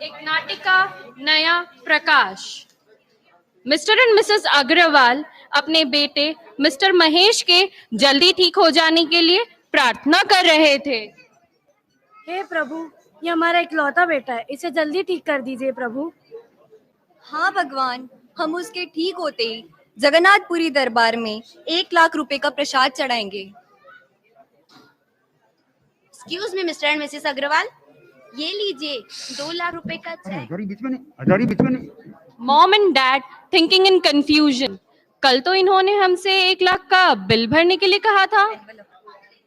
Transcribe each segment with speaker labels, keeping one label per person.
Speaker 1: एक नाटिका नया प्रकाश। मिस्टर एंड मिसेस अग्रवाल अपने बेटे मिस्टर महेश के जल्दी ठीक हो जाने के लिए प्रार्थना कर रहे थे।
Speaker 2: हे प्रभु, ये हमारा इकलौता बेटा है, इसे जल्दी ठीक कर दीजिए प्रभु।
Speaker 3: हाँ भगवान, हम उसके ठीक होते ही जगन्नाथपुरी दरबार में 1 लाख रुपए का प्रसाद चढ़ाएंगे। Excuse me Mr and Mrs Agrawal, ये लीजिए 2 लाख रुपए का cheque.
Speaker 1: Mom and dad thinking in confusion. कल तो इन्होंने हमसे 1 लाख का बिल भरने के लिए कहा था।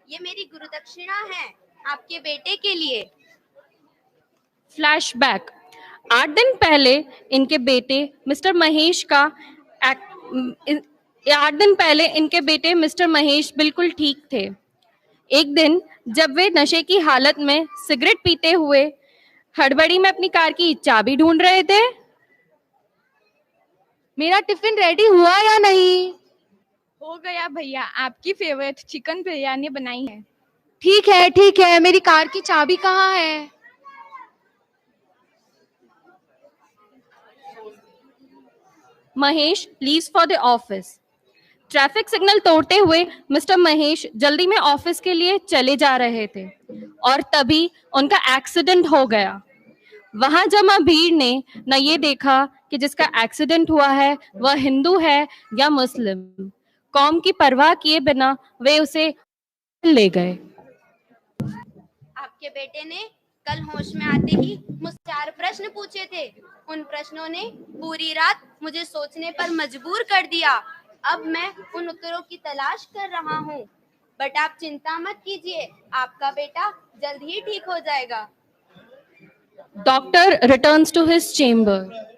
Speaker 3: ये मेरी गुरुदक्षिणा है आपके बेटे के लिए।
Speaker 1: फ्लैशबैक। 8 दिन पहले इनके बेटे मिस्टर महेश का 8 दिन पहले इनके बेटे मिस्टर महेश बिल्कुल ठीक थे। एक दिन जब वे नशे की हालत में सिगरेट पीते हुए हड़बड़ी में अपनी कार की चाबी ढूंढ रहे थे।
Speaker 4: मेरा टिफिन रेडी हुआ या नहीं?
Speaker 5: हो गया भैया, आपकी फेवरेट चिकन बिरयानी बनाई है।
Speaker 4: ठीक है, मेरी कार की चाबी कहाँ है?
Speaker 1: Mahesh leaves for the office. Traffic signal तोड़ते हुए मिस्टर महेश जल्दी में ऑफिस के लिए चले जा रहे थे और तभी उनका एक्सीडेंट हो गया। वहां जमा भीड़ ने न ये देखा कि जिसका एक्सीडेंट हुआ है वह हिंदू है या मुस्लिम। कौम की परवाह किए बिना वे उसे ले गए।
Speaker 3: आपके बेटे ने कल होश में आते ही मुझसे 4 प्रश्न पूछे थे। उन प्रश्नों ने पूरी रात मुझे सोचने पर मजबूर कर दिया। अब मैं उन उत्तरों की तलाश कर रहा हूँ। बट आप चिंता मत कीजिए, आपका बेटा जल्द ही ठीक हो जाएगा।
Speaker 1: Doctor returns to his chamber.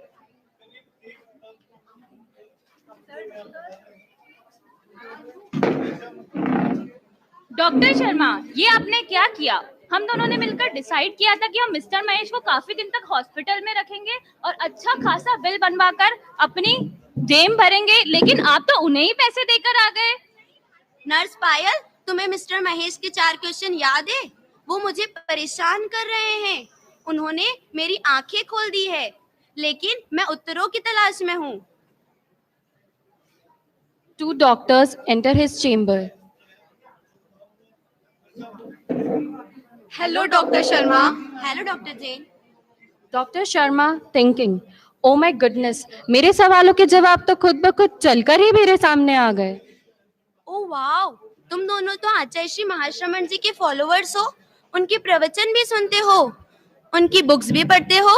Speaker 6: Doctor Sharma, ये आपने क्या किया? हम दोनों ने मिलकर डिसाइड किया था कि हम मिस्टर महेश को काफी दिन तक हॉस्पिटल में रखेंगे और अच्छा खासा बिल बनवाकर अपनी जेब भरेंगे, लेकिन आप तो उन्हें ही पैसे देकर आ गए।
Speaker 3: नर्स पायल, तुम्हें मिस्टर महेश के 4 क्वेश्चन याद है? वो मुझे परेशान कर रहे हैं। उन्होंने मेरी आंखें खोल दी है, लेकिन मैं उत्तरों की तलाश में हूँ।
Speaker 1: 2 doctors enter his chamber.
Speaker 3: Hello doctor Sharma. Hello doctor Jain.
Speaker 1: Doctor Sharma thinking, oh my goodness, मेरे सवालों के जवाब तो खुद ब खुद चलकर ही मेरे सामने आ गए।
Speaker 3: ओह वाओ, तुम दोनों तो आचार्य श्री महाश्रमण जी के फॉलोअर्स हो। उनके प्रवचन भी सुनते हो, उनकी बुक्स भी पढ़ते हो।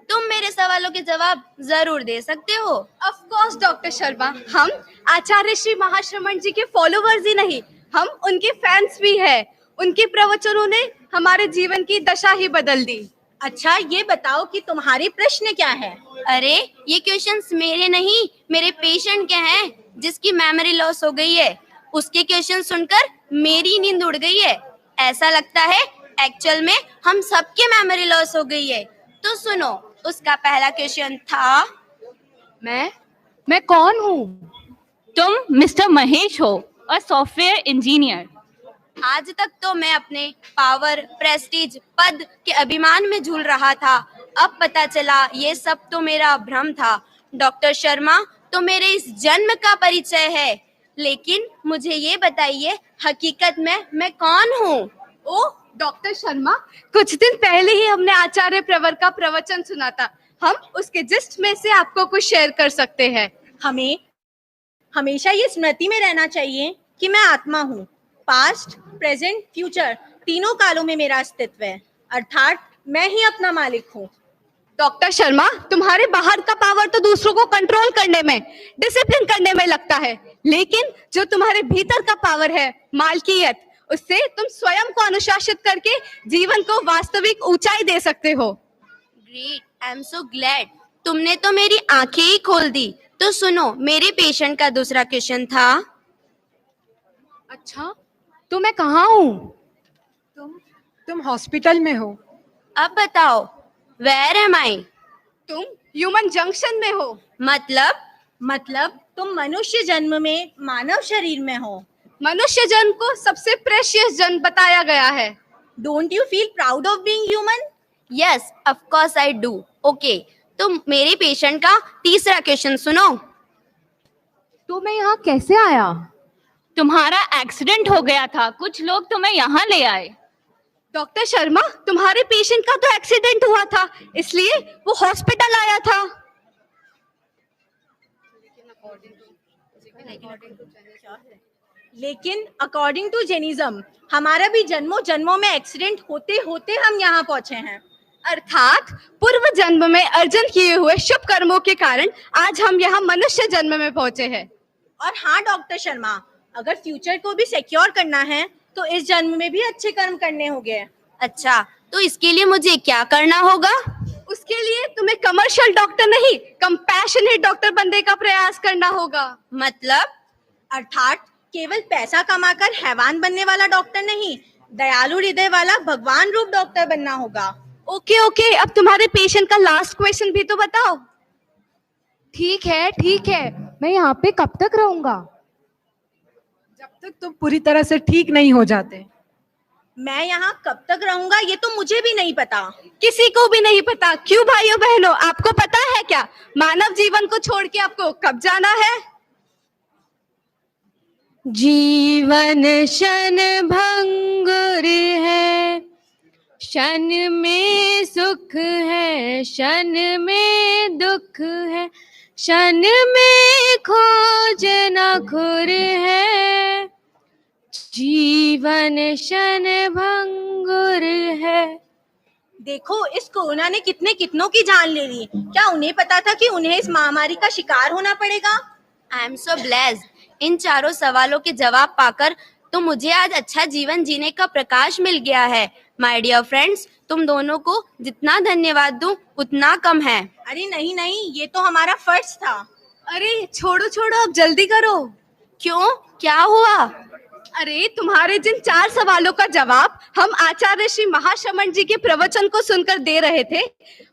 Speaker 3: तुम मेरे सवालों के जवाब जरूर दे सकते हो।
Speaker 5: ऑफ कोर्स डॉक्टर शर्मा, हम आचार्य श्री महाश्रमण जी के फॉलोवर्स ही नहीं, हम उनके फैंस भी हैं। उनके प्रवचनों ने हमारे जीवन की दशा ही बदल दी।
Speaker 3: अच्छा, ये बताओ कि तुम्हारे प्रश्न क्या है? अरे, ये क्वेश्चंस मेरे नहीं, मेरे पेशेंट के हैं जिसकी मेमोरी लॉस हो गई है। उसके क्वेश्चन सुनकर मेरी नींद उड़ गई है। ऐसा लगता है एक्चुअल में हम सबके मेमोरी लॉस हो गई है। तो सुनो, उसका पहला क्वेश्चन था,
Speaker 4: मैं कौन हूँ?
Speaker 6: तुम मिस्टर महेश हो और सॉफ्टवेयर इंजीनियर।
Speaker 3: आज तक तो मैं अपने पावर, प्रेस्टीज, पद के अभिमान में झूल रहा था। अब पता चला ये सब तो मेरा भ्रम था। डॉक्टर शर्मा तो मेरे इस जन्म का परिचय है, लेकिन मुझे ये बताइए हकीकत में मैं कौन हूँ?
Speaker 5: ओ डॉक्टर शर्मा, कुछ दिन पहले ही हमने आचार्य प्रवर का प्रवचन सुना था। हम उसके जिस्ट में से आपको कुछ शेयर कर सकते हैं।
Speaker 7: हमें हमेशा ये स्मृति में रहना चाहिए कि मैं आत्मा हूँ। पास्ट, प्रेजेंट, फ्यूचर तीनों कालों में मेरा अस्तित्व है, अर्थात मैं ही अपना मालिक हूँ।
Speaker 5: डॉक्टर शर्मा, तुम्हारे बाहर का पावर तो दूसरों को कंट्रोल करने में, डिसिप्लिन करने में लगता है, लेकिन जो तुम्हारे भीतर का पावर है, मालकियत, उससे तुम स्वयं को अनुशासित करके जीवन को वास्तविक ऊंचाई दे सकते हो।
Speaker 3: Great, I am so glad. तुमने तो मेरी आंखें ही खोल दी। तो सुनो, मेरे पेशेंट का दूसरा क्वेश्चन था,
Speaker 4: अच्छा, तो मैं कहाँ हूँ?
Speaker 8: तुम हॉस्पिटल में हो।
Speaker 3: अब बताओ, वेयर एम आई?
Speaker 5: तुम ह्यूमन जंक्शन में हो।
Speaker 7: मतलब तुम मनुष्य जन्म में मानव शरीर में हो।
Speaker 5: मनुष्य जन्म को सबसे प्रेशियस जन्म बताया गया है।
Speaker 7: Don't you feel proud of being human?
Speaker 3: Yes of course I do. Okay, तो मेरे पेशेंट का तीसरा क्वेश्चन सुनो।
Speaker 4: तो मैं यहाँ कैसे आया?
Speaker 6: तुम्हारा एक्सीडेंट हो गया था, कुछ लोग तुम्हें यहाँ ले आए।
Speaker 5: डॉक्टर शर्मा, तुम्हारे पेशेंट का तो एक्सीडेंट हुआ था, इसलिए वो हॉस्पिटल आया था।
Speaker 7: लेकिन अकॉर्डिंग टू जेनिज्म हमारा भी जन्मों जन्मों में एक्सीडेंट होते होते हम यहाँ पहुंचे हैं।
Speaker 5: अर्थात पूर्व जन्म में अर्जन किए हुए शुभ कर्मों के कारण आज हम यहाँ मनुष्य जन्म में पहुंचे हैं।
Speaker 7: और हाँ डॉक्टर शर्मा, अगर फ्यूचर को भी सिक्योर करना है तो इस जन्म में भी अच्छे कर्म करने होंगे।
Speaker 3: अच्छा, तो इसके लिए मुझे क्या करना होगा?
Speaker 5: उसके लिए तुम्हें कमर्शियल डॉक्टर नहीं, कंपैशनेट डॉक्टर बनने का प्रयास करना होगा।
Speaker 3: मतलब?
Speaker 7: अर्थात केवल पैसा कमाकर हैवान बनने वाला डॉक्टर नहीं, दयालु हृदय वाला भगवान रूप डॉक्टर बनना होगा।
Speaker 5: ओके ओके, अब तुम्हारे पेशेंट का लास्ट क्वेश्चन भी तो बताओ।
Speaker 4: ठीक है, मैं यहाँ पे कब तक रहूंगा?
Speaker 8: जब तक तुम पूरी तरह से ठीक नहीं हो जाते।
Speaker 7: मैं यहाँ कब तक रहूंगा ये तो मुझे भी नहीं पता।
Speaker 5: किसी को भी नहीं पता। क्यों भाइयों बहनों, आपको पता है क्या मानव जीवन को छोड़ के आपको कब जाना है?
Speaker 1: जीवन शन भंगुर है, शन में सुख है, शन में दुख है, शन में खोज न खुर है, जीवन शन भंगुर है।
Speaker 7: देखो इस कोरोना ने कितनों की जान ले ली। क्या उन्हें पता था कि उन्हें इस महामारी का शिकार होना पड़ेगा?
Speaker 3: I am so blessed. इन चारों सवालों के जवाब पाकर तो मुझे आज अच्छा जीवन जीने का प्रकाश मिल गया है। माय डियर फ्रेंड्स, तुम दोनों को जितना धन्यवाद दूं उतना कम है।
Speaker 7: अरे नहीं, ये तो हमारा फर्ज था।
Speaker 5: अरे छोड़ो, अब जल्दी करो।
Speaker 3: क्यों, क्या हुआ?
Speaker 5: अरे तुम्हारे जिन 4 सवालों का जवाब हम आचार्य श्री महाश्रमण जी के प्रवचन को सुनकर दे रहे थे,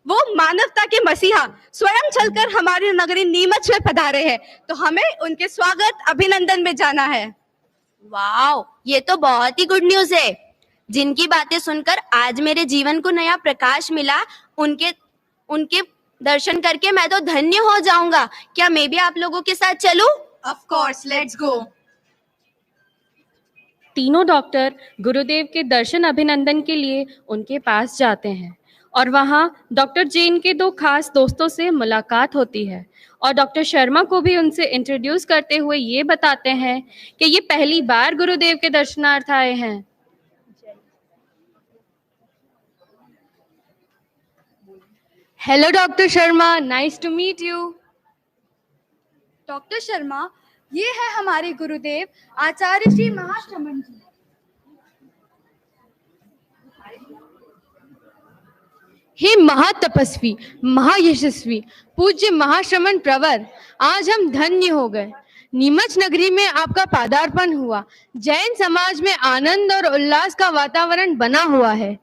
Speaker 5: वो मानवता के मसीहा स्वयं चलकर हमारी नगरी नीमच में पधारे हैं, तो हमें उनके स्वागत अभिनंदन में जाना है।
Speaker 3: वाओ, ये तो बहुत ही गुड न्यूज है। जिनकी बातें सुनकर आज मेरे जीवन को नया प्रकाश मिला, उनके दर्शन करके मैं तो धन्य हो जाऊंगा। क्या मैं भी आप लोगों के साथ चलूं?
Speaker 7: Of course, let's go.
Speaker 1: तीनों डॉक्टर गुरुदेव के दर्शन अभिनंदन के लिए उनके पास जाते हैं और वहाँ डॉक्टर जैन के 2 खास दोस्तों से मुलाकात होती है और डॉक्टर शर्मा को भी उनसे इंट्रोड्यूस करते हुए ये बताते हैं कि ये पहली बार गुरुदेव के दर्शनार्थ आए हैं। Hello doctor Sharma, nice to meet you.
Speaker 5: Doctor Sharma, ये है हमारे गुरुदेव आचार्य श्री महाश्रमण जी।
Speaker 1: हे महातपस्वी, महायशस्वी, पूज्य महाश्रमण प्रवर, आज हम धन्य हो गए। नीमच नगरी में आपका पादार्पण हुआ। जैन समाज में आनंद और उल्लास का वातावरण बना हुआ है।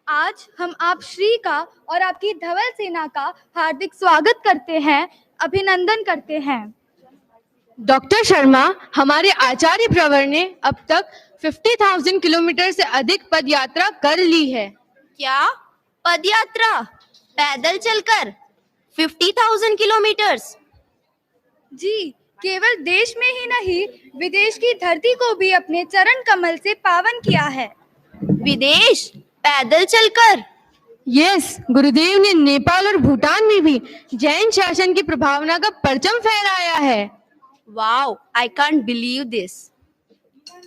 Speaker 5: आज हम आप श्री का और आपकी धवल सेना का हार्दिक स्वागत करते हैं, अभिनंदन करते हैं।
Speaker 1: डॉक्टर शर्मा, हमारे आचार्य प्रवर ने अब तक 50,000 किलोमीटर से अधिक पद यात्रा कर ली है।
Speaker 3: क्या पद यात्रा? पैदल चलकर 50,000 किलोमीटर्स?
Speaker 5: जी, केवल देश में ही नहीं, विदेश की धरती को भी अपने चरण कमल से पावन किया है।
Speaker 3: विदेश पैदल चलकर?
Speaker 1: यस, गुरुदेव ने नेपाल और भूटान में भी जैन शासन की प्रभावना का परचम फहराया है।
Speaker 3: Wow, I can't believe this.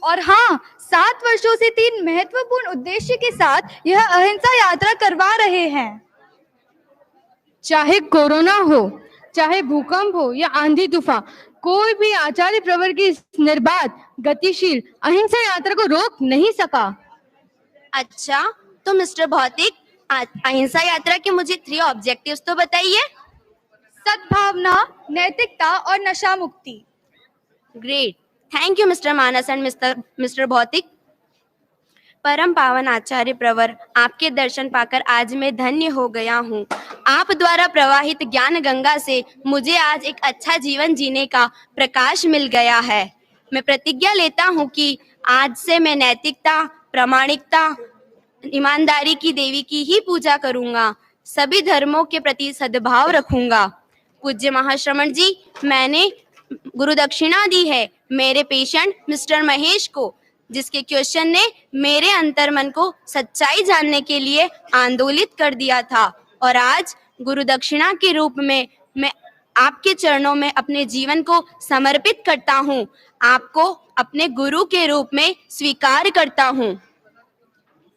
Speaker 5: और हाँ, 7 वर्षों से 3 महत्वपूर्ण उद्देश्य के साथ यह अहिंसा यात्रा करवा रहे हैं।
Speaker 1: चाहे कोरोना हो, चाहे भूकंप हो या आंधी तूफान, कोई भी आचार्य प्रवर की इस निर्बाध गतिशील अहिंसा यात्रा को रोक नहीं सका।
Speaker 3: अच्छा, तो मिस्टर भौतिक, अहिंसा यात्रा के मुझे 3 ऑब्जेक्टिव्स तो बताइए।
Speaker 5: सद्भावना, नैतिकता और नशा मुक्ति।
Speaker 3: Great, thank you mister Manas and mister भौतिक। परम पावन आचार्य प्रवर, आपके दर्शन पाकर आज मैं धन्य हो गया हूँ। आप द्वारा प्रवाहित ज्ञान गंगा से मुझे आज एक अच्छा जीवन जीने का प्रकाश मिल गया है। मैं प्रतिज्ञा लेता हूँ कि आज से मैं नैतिकता, प्रामाणिकता, ईमानदारी की देवी की ही पूजा करूंगा, सभी धर्मों के प्रति सद्भाव रखूंगा। पूज्य महाश्रमण जी, मैंने गुरु दक्षिणा दी है मेरे पेशेंट मिस्टर महेश को, जिसके क्वेश्चन ने मेरे अंतर्मन को सच्चाई जानने के लिए आंदोलित कर दिया था, और आज गुरु दक्षिणा के रूप में मैं आपके चरणों में अपने जीवन को समर्पित करता हूँ। आपको अपने गुरु के रूप में स्वीकार करता हूँ।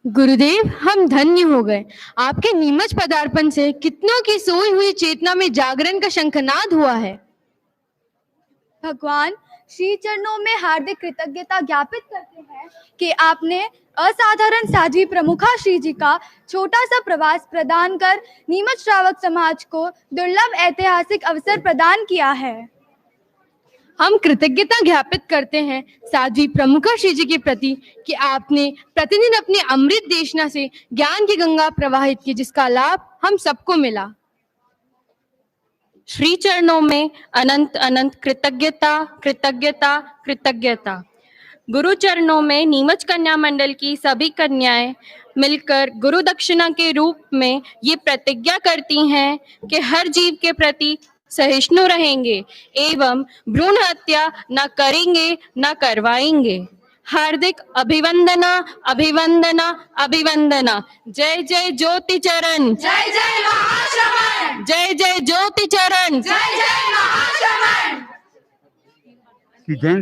Speaker 4: गुरुदेव, हम धन्य हो गए। आपके नीमच पदार्पण से कितनों की सोई हुई चेतना में जागरण का शंखनाद हुआ है।
Speaker 5: भगवान, श्री चरणों में हार्दिक कृतज्ञता ज्ञापित करते हैं कि आपने असाधारण साध्वी प्रमुखा श्री जी का छोटा सा प्रवास प्रदान कर नीमच श्रावक समाज को दुर्लभ ऐतिहासिक अवसर प्रदान किया है।
Speaker 4: हम कृतज्ञता ज्ञापित करते हैं साध्वी प्रमुखा श्री जी के प्रति कि आपने प्रतिदिन अपनी अमृत देशना से ज्ञान की गंगा प्रवाहित की, जिसका लाभ हम सबको मिला।
Speaker 1: श्री चरणों में अनंत अनंत कृतज्ञता कृतज्ञता कृतज्ञता। गुरु चरणों में नीमच कन्या मंडल की सभी कन्याएं मिलकर गुरु दक्षिणा के रूप में ये प्रतिज्ञा करती हैं कि हर जीव के प्रति सहिष्णु रहेंगे एवं भ्रूण हत्या न करेंगे न करवाएंगे। हार्दिक अभिवंदना अभिवंदना अभिवंदना। जय जय ज्योति चरण,
Speaker 5: जय जय महाश्रमण,
Speaker 1: जय जय ज्योति चरण,
Speaker 5: जय जय महाश्रमण।
Speaker 9: जैन